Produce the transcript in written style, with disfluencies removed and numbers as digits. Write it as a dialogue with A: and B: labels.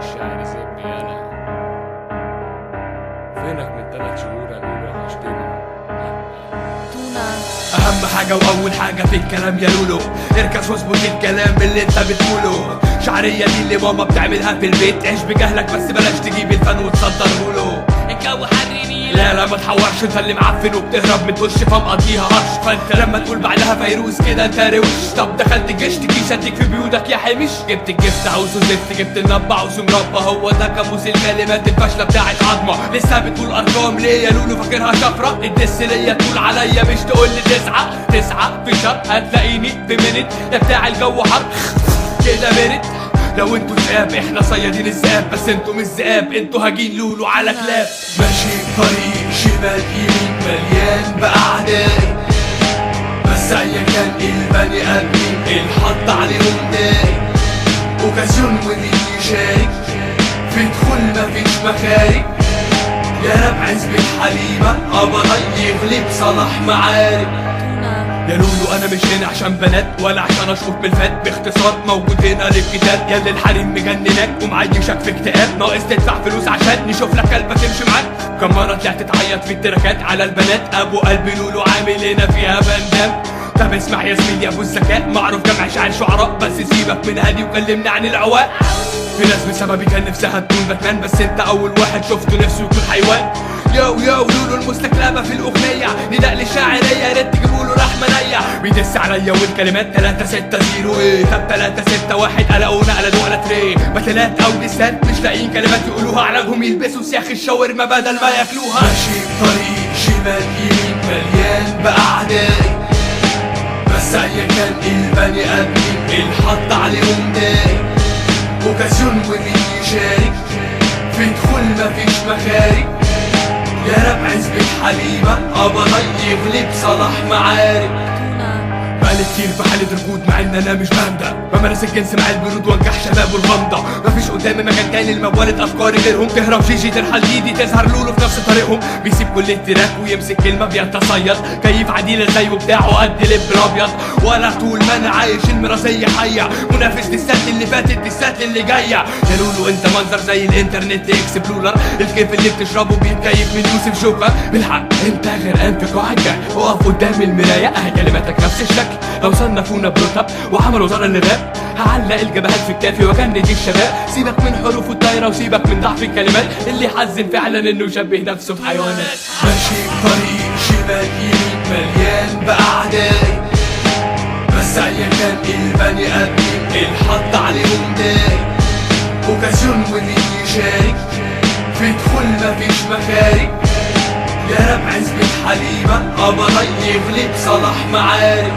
A: الشعر سيبني انا. فينك من 3 شهور يا لولو؟ وحشتني.
B: اهم حاجة واول حاجة في الكلام يا لولو، اركز واظبط الكلام اللي انت بتقوله. شعرية دي اللي ماما بتعملها في البيت، عيش بجهلك بس بلاش تجيب الفن وتصدره له.
C: الجو حريني
B: لا ما تحورش، انت اللي معفن وبتهرب من وش فمقضيها هرش. فانت لما تقول بعدها فيروز كده انت روش. طب دخلت الجيش تجي شدك في بيوتك يا حمش، جبت الجفت عاوزه زفت، جبت النبع عاوزه مربى. هو ده كابوس الكلمات الفاشلة بتاعت عظمة. لسه بتقول ارقام ليه يا لولو؟ فاكرها شفرة؟ الدس ليا تقول عليا مش تقول لي 9 في شهر هتلاقيني في منت. يا بتاع الجو حر كده برد. لو انتوا ذئاب احنا صيادين الذئاب، بس انتوا مش ذئاب، انتوا هاجين لولو على كلاب. ماشي طريق شمال يمين مليان بأعداء، بس ايا كان البني ادمين الحط عليهم داي. اوكازيون ومين يشارك في دخول مفيش مخارج. يا رب عزبة حليمة ابدا يغلب صلاح معارك. يا لولو انا مش هنا عشان بنات ولا عشان اشوف بالفات، باختصار موجود هنا للقتال. يا اللي الحريم مجنناك ومعيشك في اكتئاب، ناقص تدفع فلوس عشان نشوف لك كلبة تمشي معاك. كم مرة طلعت تعيط في التراكات على البنات، ابو قلبي لولو عامل هنا فيها بندام. طب اسمع يا زميلي يا ابو الذكاء، معروف جمع شعر شعراء، بس سيبك من هادي وكلمنا عن العواق. في ناس بسببي كان نفسها تكون باتمان، بس انت اول واحد شفته نفسه يكون حيوان. يو لولو المستكلبة في الأغنية، نداء للشاعرية يا ريت تجيبوله رحمة نية. بيدس عليا والكلمات 3-6-0 ايه. طب 3-6-1 قلقونا قلدوا على تري. باتلات أو ديسات مش لاقيين كلمات يقولوها، علاجهم يلبسوا سياخ الشاورما بدل ما ياكلوها. ماشي طريق شمال يمين مليان بأعداء، بس ايا كان البني ادمين الحط عليهم داي. اوكازيون ومين يشارك في دخول مفيش مخارج. يا رب عزبة حليمة ابدا يغلب صلاح معارك. بقالي كتير في حالة ركود مع ان انا مش بهدى، بمارس الجنس مع البرود وانجح شباب والغمضة. مفيش قدامي مكان تاني الموالد افكاري غيرهم. تهرب جيجي ترحل ديدي تظهر لولو في نفس طريقهم. بيسيب كل التراك ويمسك كلمة بيتصيد، كيف عديلة زيه بتاعه قد لب ابيض. ولا طول ما انا عايش المرازية حية، منافس للسات اللي فاتت للسات اللي جاية. يا لولو انت منظر زي الانترنت اكسبلورر، الكيف اللي بتشربه بيتكيف من يوسف جوكر. بالحق انت غرقان في قاعدة، اقف قدام المراية اهي كلماتك نفس الشكل. لو صنفونا برتب وعملوا زر للراب، هعلق الجبهات في كتافي وجند الشباب. سيبك من حروف الطايرة وسيبك من ضعف الكلمات، اللي حزن فعلا انه يشبه نفسه في حيوانات. ماشي طريق شمال يمين مليان بأعداء، بس ايا كان البني ادمين الحط عليهم داي. اوكازيون ومين يشارك في دخول مفيش مخارج. يا رب عزبة حليمة ابدا يغلب صلاح معارك.